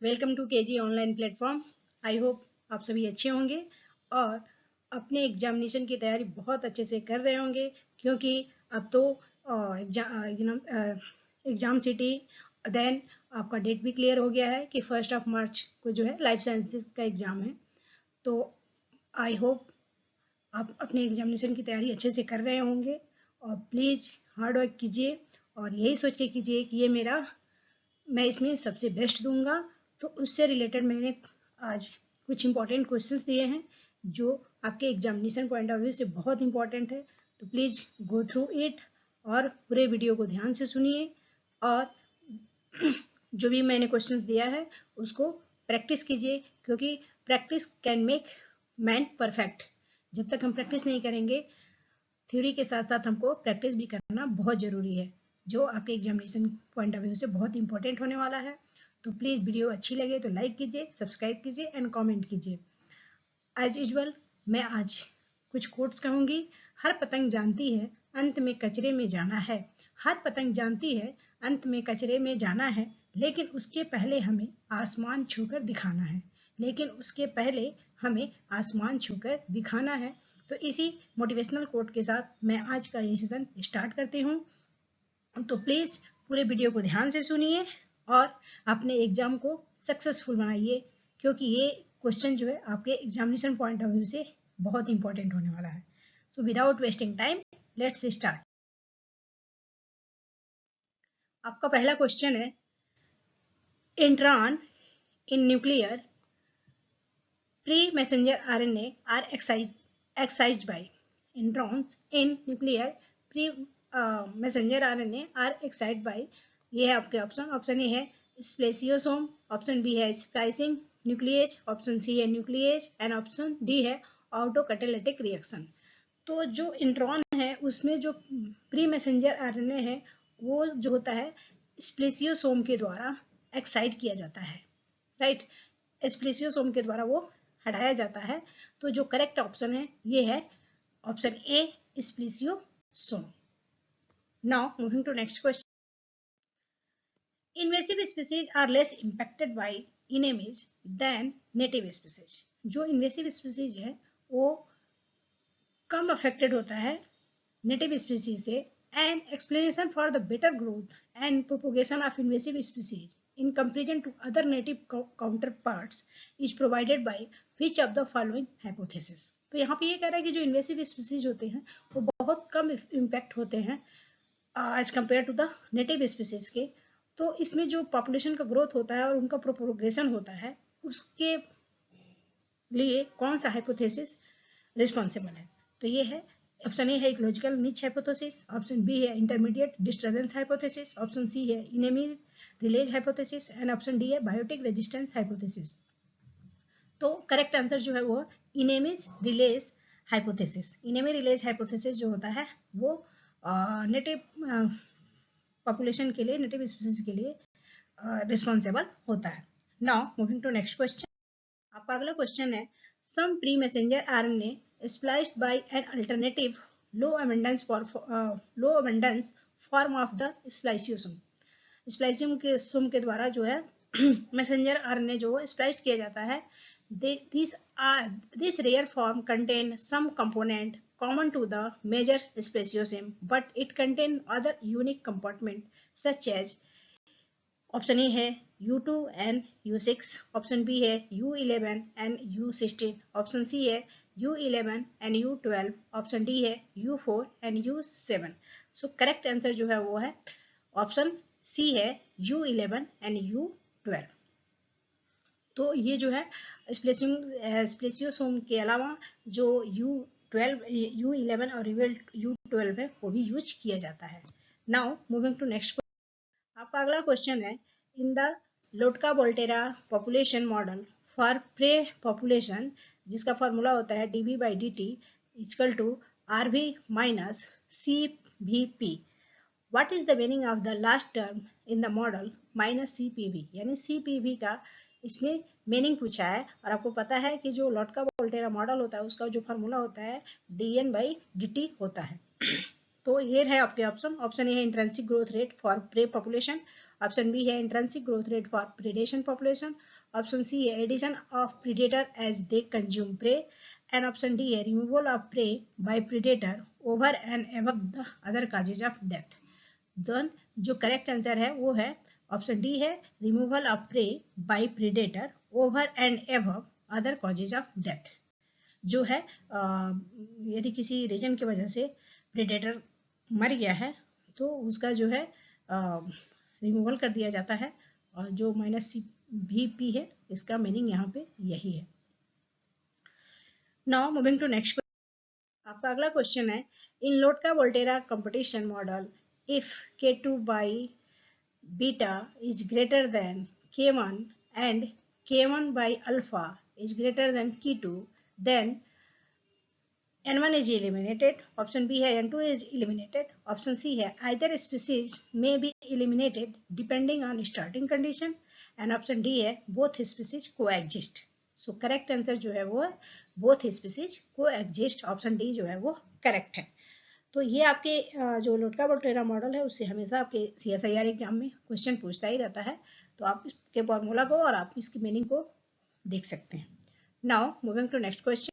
Welcome to KG online platform. I hope आप सभी अच्छे होंगे और अपने एग्जामिनेशन की तैयारी बहुत अच्छे से कर रहे होंगे, क्योंकि अब तो एग्जाम सिटी देन आपका डेट भी क्लियर हो गया है कि 1 मार्च को जो है लाइफ साइंसेज का एग्ज़ाम है। तो आई होप आप अपने एग्जामिनेशन की तैयारी अच्छे से कर रहे होंगे और प्लीज़ हार्ड वर्क कीजिए और यही सोच के कीजिए कि मैं इसमें सबसे बेस्ट दूंगा। तो उससे रिलेटेड मैंने आज कुछ इंपॉर्टेंट क्वेश्चंस दिए हैं जो आपके एग्जामिनेशन पॉइंट ऑफ व्यू से बहुत इंपॉर्टेंट है। तो प्लीज़ गो थ्रू इट और पूरे वीडियो को ध्यान से सुनिए और जो भी मैंने क्वेश्चंस दिया है उसको प्रैक्टिस कीजिए, क्योंकि practice can make man perfect. जब तक हम प्रैक्टिस नहीं करेंगे, थ्योरी के साथ साथ हमको प्रैक्टिस भी करना बहुत ज़रूरी है, जो आपके एग्जामिनेशन पॉइंट ऑफ व्यू से बहुत इंपॉर्टेंट होने वाला है। तो प्लीज़ वीडियो अच्छी लगे तो लाइक कीजिए, सब्सक्राइब कीजिए एंड कमेंट कीजिए। एज यूजुअल मैं आज कुछ कोट्स कहूँगी। हर पतंग जानती है अंत में कचरे में जाना है। हर पतंग जानती है अंत में कचरे में जाना है, लेकिन उसके पहले हमें आसमान छूकर दिखाना है। लेकिन उसके पहले हमें आसमान छूकर दिखाना है। तो इसी मोटिवेशनल कोट के साथ मैं आज का ये सेशन स्टार्ट करती हूँ। तो प्लीज़ पूरे वीडियो को ध्यान से सुनिए और अपने एग्जाम को सक्सेसफुल बनाइए, क्योंकि ये क्वेश्चन जो है आपके एग्जामिनेशन पॉइंट ऑफ व्यू से बहुत इंपॉर्टेंट होने वाला है। So without wasting time let's start. आपका पहला क्वेश्चन है, intron in nuclear pre-messenger RNA are excised by. Introns in nuclear pre-messenger RNA are excised by. ये है आपके ऑप्शन ए है स्प्लेसियोसोम, ऑप्शन बी है स्प्लाइसिंग न्यूक्लिएज, ऑप्शन सी है nuclease and option D है ऑटोकैटालिटिक रिएक्शन। तो जो इंट्रॉन है उसमें जो प्री मैसेंजर आरएनए है वो जो होता है स्प्लेसियोसोम के द्वारा एक्साइट किया जाता है, राइट। स्प्लेसियोसोम के द्वारा वो हटाया जाता है। तो जो करेक्ट ऑप्शन है ये है option A spliceosome. Now moving to next question. Invasive species are less impacted by enemies than native species. जो इन्वेसिव स्पीसीज है वो कम अफेक्टेड होता है नेटिव स्पीसीज से। And explanation for the better growth and propagation of invasive species in comparison to other native counterparts is provided by which of the following hypothesis। तो यहाँ पे ये कह रहा है कि जो इन्वेसिव स्पीसीज होते हैं वो बहुत कम इम्पैक्ट होते हैं as compare to the native species के। तो इसमें जो पॉपुलेशन का ग्रोथ होता है और उनका प्रोपोगेशन होता है उसके लिए कौन सा हाइपोथेसिस रिस्पॉन्सिबल है। तो ये है ऑप्शन ए है ecological niche hypothesis, option B है intermediate disturbance hypothesis, option C है enemy release hypothesis and option D है बायोटिक रेजिस्टेंस हाइपोथेसिस। तो करेक्ट आंसर जो है वो enemies release hypothesis. Enemy release hypothesis जो होता है वो नेटिव पॉपुलेशन के लिए, नेटिव स्पीसीज के लिए रिस्पॉन्सिबल होता है। Now moving to next question. आपका अगला क्वेश्चन है, some pre messenger RNA spliced by an alternative low abundance form of the spliceosome। Spliceosome के द्वारा जो है मैसेंजर आरएनए जो स्प्लाइस्ड किया जाता है। This rare form contain some component common to the major spliceosome, but it contain other unique compartment such as option A है U2 and U6, option B है U11 and U16, option C है U11 and U12, option D है U4 and U7। So correct answer जो है वो है option C है U11 and U12। तो ये जो है स्प्लेसियोसोम के अलावा जो U11 और U12 है वो भी यूज किया जाता है। Now moving to next. आपका अगला क्वेश्चन है, in the Lotka Volterra population model for prey population, जिसका फॉर्मूला होता है dv by dt equal to rv minus cvp। What is the meaning of the last term in the model minus cpv, यानी cpv का इसमें meaning पूछा है। और आपको पता है कि जो लोटका वोल्टेरा मॉडल होता है उसका जो फॉर्मूला होता है dn by dt होता है। तो ये है आपके ऑप्शन। ऑप्शन ए है intrinsic growth rate for prey population, option B है intrinsic growth rate for predation population, option C है addition of predator as they consume prey, and option D है removal of prey by predator over and above the other causes of death. Then जो correct answer है वो है option D है removal of prey by predator over and above other causes of death. जो है यदि किसी रीजन की वजह से प्रेडेटर मर गया है तो उसका जो है रिमूवल कर दिया जाता है, और जो -CVP है इसका मीनिंग यहाँ पे यही है। नाउ मूविंग टू नेक्स्ट, आपका अगला क्वेश्चन है in Lotka Volterra competition model if K2 by beta is greater than K1 and K1 by alpha is greater than K2, then N1 is eliminated, option B है N2 is eliminated, option C है either species may be eliminated depending on starting condition, and option D है both species coexist। So correct answer जो है वो है both species coexist, option D जो है वो correct है। तो ये आपके जो लोटका वोल्टेरा मॉडल है उससे हमेशा आपके CSIR एग्जाम में क्वेश्चन पूछता ही रहता है, तो आप इसके फॉर्मूला को और आप इसकी मीनिंग को देख सकते हैं। Now moving to next question,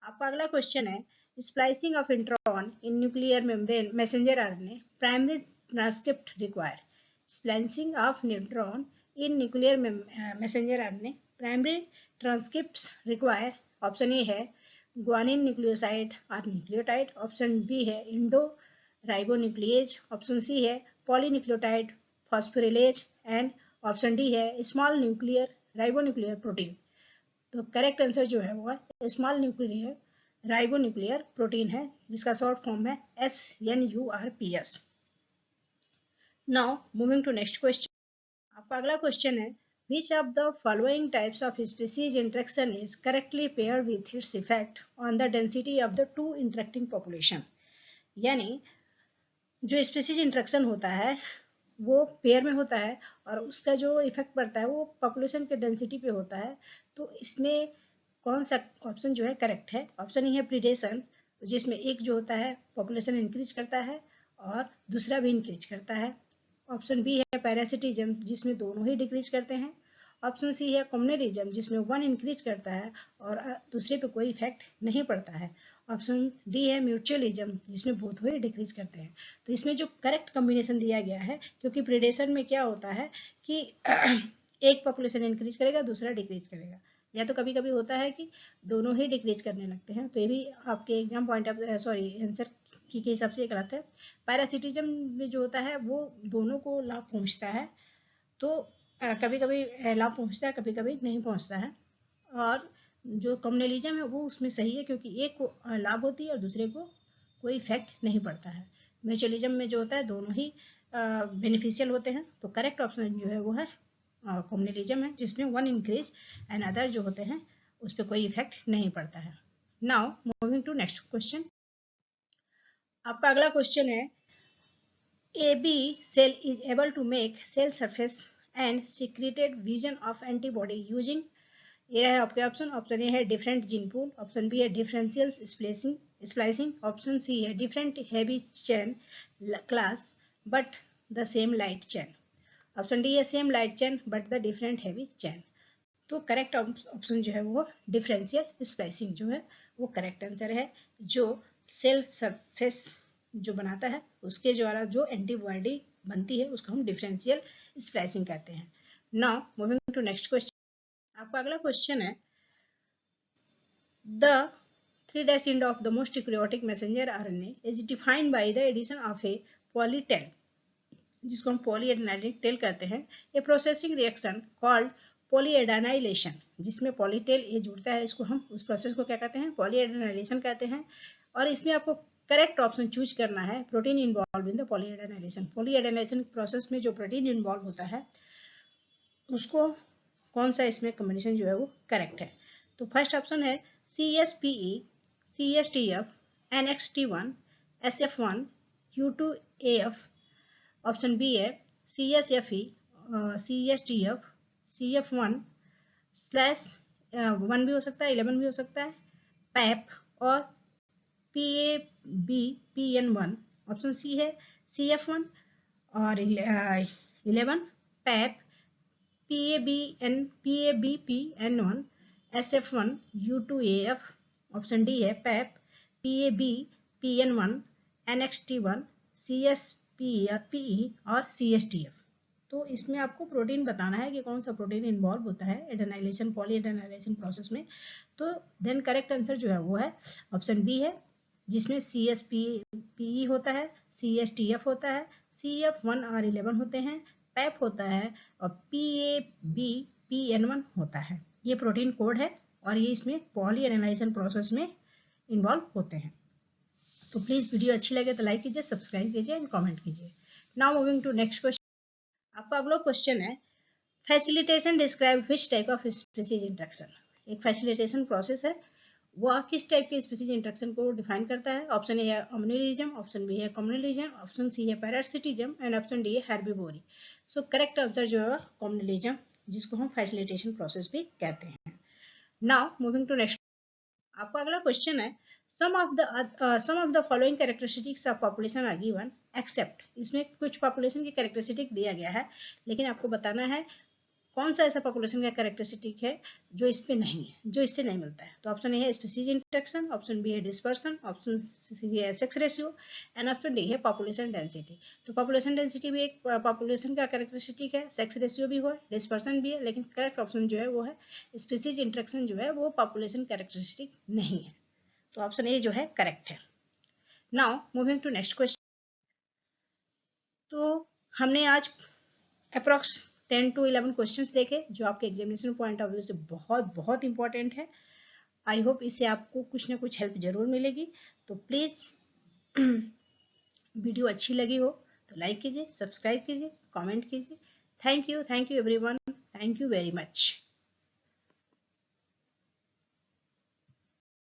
आपका अगला क्वेश्चन है splicing of intron in nuclear membrane messenger RNA primary transcript require. Splicing of neutron in nuclear messenger RNA primary transcripts require. Option A है ग्वानिन न्यूक्लियोसाइड और nucleotide, option B है endoribonuclease, option C है polynucleotide phosphorylase, and option D है small nuclear ribonuclear protein. तो correct answer जो है वो है स्मॉल न्यूक्लियर राइबोन्यूक्लियर प्रोटीन है, जिसका शॉर्ट फॉर्म है SNURPS। Now moving to next question, आपका अगला क्वेश्चन है which of the following types of species interaction is correctly paired with its effect on the density of the two interacting population. यानी जो species interaction होता है वो pair में होता है और उसका जो इफेक्ट पड़ता है वो पॉपुलेशन के डेंसिटी पे होता है। तो इसमें कौन सा ऑप्शन जो है करेक्ट है? ऑप्शन ई है प्रीडेशन, जिसमें एक जो होता है पॉपुलेशन इंक्रीज करता है और दूसरा भी इंक्रीज करता है। ऑप्शन बी है पैरासिटिज्म, जिसमें दोनों ही डिक्रीज करते हैं। ऑप्शन सी है कम्युनरिज्म, जिसमें वन इंक्रीज करता है और दूसरे पे कोई इफेक्ट नहीं पड़ता है। ऑप्शन डी है म्यूचुअलिज्म, जिसमें बोथ ही डिक्रीज करते हैं। तो इसमें जो करेक्ट कॉम्बिनेशन दिया गया है, क्योंकि प्रेडेशन में क्या होता है कि एक पॉपुलेशन इंक्रीज करेगा दूसरा डिक्रीज करेगा, या तो कभी कभी होता है कि दोनों ही डिक्रीज करने लगते हैं। तो ये भी आपके एग्जाम पॉइंट ऑफ आंसर के हिसाब से गलत है। पैरासिटिज्म में जो होता है वो दोनों को लाभ पहुंचता है, तो कभी कभी लाभ पहुंचता है कभी कभी नहीं पहुंचता है। और जो कम्युनलिज्म है वो उसमें सही है, क्योंकि एक को लाभ होती है और दूसरे को कोई इफेक्ट नहीं पड़ता है। म्यूचुअलिज्म में जो होता है दोनों ही बेनिफिशियल होते हैं। तो करेक्ट ऑप्शन जो है वो है कम्युनलिज्म है, जिसमें वन इंक्रीज एंड अदर जो होते हैं उस पर कोई इफेक्ट नहीं पड़ता है। Now moving to next question, आपका अगला क्वेश्चन है AB cell is able to make cell surface and secreted vision of antibody using, ये है आपके ऑप्शन। ऑप्शन ए है different gene pool, option B है डिफरेंशियल स्प्लाइसिंग, ऑप्शन सी है different heavy chain class but the same light chain, option D है same light chain but the different heavy chain. तो correct option जो है वो differential splicing जो है वो करेक्ट आंसर है। जो सेल सरफेस जो बनाता है उसके द्वारा जो एंटीबॉडी बनती है उसको हम डिफरेंशियल स्प्लाइसिंग कहते हैं। Now moving to next question, आपका अगला क्वेश्चन है the 3' end of the most eukaryotic messenger RNA is defined by the addition of a polytail, जिसको हम पॉलीएडेनाइलिक टेल कहते हैं, ए प्रोसेसिंग रिएक्शन कॉल्ड पॉलीएडेनाइलेशन, जिसमें पॉलीटेल ये जुड़ता है, इसको हम उस प्रोसेस को क्या कहते हैं पॉलीएडेनाइलेशन कहते हैं। और इसमें आपको करेक्ट ऑप्शन चूज करना है protein involve in the polyadenylation. Polyadenylation process में जो प्रोटीन इन्वॉल्व होता है उसको कौन सा इसमें कॉम्बिनेशन जो है वो करेक्ट है। तो फर्स्ट ऑप्शन है CSPE CSTF NXT1 SF1 Q2AF, option B है CSFE CSTF CF1 स्लैश 1 भी हो सकता है 11 भी हो सकता है पैप, और PABPN1, ऑप्शन सी है CF1 और 11 PAP, PABPN1, SF1, U2AF, option D है PAP, PABPN1, NXT1, CSPE और CSTF। तो इसमें आपको प्रोटीन बताना है कि कौन सा प्रोटीन इन्वॉल्व होता है एडेनाइलेशन पॉली एडेनाइलेशन प्रोसेस में। तो देन करेक्ट आंसर जो है वो है ऑप्शन बी है, जिसमें CSPE होता है, CSTF होता है, CF1R11 होते हैं, पैप होता है और PABPN1 होता है। ये प्रोटीन कोड है और ये इसमें पॉली एडेनाइलेशन प्रोसेस में इन्वॉल्व होते हैं। तो प्लीज वीडियो अच्छी लगे तो लाइक कीजिए, सब्सक्राइब कीजिए एंड कमेंट कीजिए। Now moving to next question. आपका अगला क्वेश्चन है facilitation describe which type of species interaction. एक फैसिलिटेशन प्रोसेस है, वह किस टाइप के स्पीसीज इंटरेक्शन को डिफाइन करता है। ऑप्शन ए है अम्यूनिज्म, ऑप्शन बी है कम्युनलिज्म, ऑप्शन सी है पैरासिटिज्म एंड ऑप्शन डी है हेर्बिवोरी। सो करेक्ट आंसर जो है कम्युनलिज्म, जिसको हम फैसिलिटेशन प्रोसेस भी कहते हैं। Now moving to next. आपका अगला क्वेश्चन है some of the following characteristics of population are given except. इसमें कुछ पॉपुलेशन की कैरेक्टरिस्टिक दिया गया है, लेकिन आपको बताना है कौन सा ऐसा पॉपुलेशन का कैरेक्टरिस्टिक है जो इस पे नहीं है, जो इससे नहीं मिलता है। तो ऑप्शन ए है स्पीसीज इंटरेक्शन, ऑप्शन बी है डिस्पर्सन, ऑप्शन सी है sex ratio and option D है पॉपुलेशन डेंसिटी। तो पॉपुलेशन डेंसिटी भी एक पॉपुलेशन का कैरेक्टरिस्टिक है, सेक्स रेशियो भी है, डिस्पर्सन भी है, लेकिन करेक्ट ऑप्शन जो है वो है स्पीसीज इंटरेक्शन जो है वो पॉपुलेशन कैरेक्टरिस्टिक नहीं है। तो ऑप्शन ए जो है करेक्ट है। Now moving to next question. तो हमने आज अप्रॉक्स 10 to 11 क्वेश्चंस देखे जो आपके एग्जामिनेशन पॉइंट ऑफ व्यू से बहुत बहुत इंपॉर्टेंट है। आई होप इससे आपको कुछ ना कुछ हेल्प जरूर मिलेगी। तो प्लीज़ वीडियो अच्छी लगी हो तो लाइक कीजिए, सब्सक्राइब कीजिए, कमेंट कीजिए। Thank you everyone, thank you very much.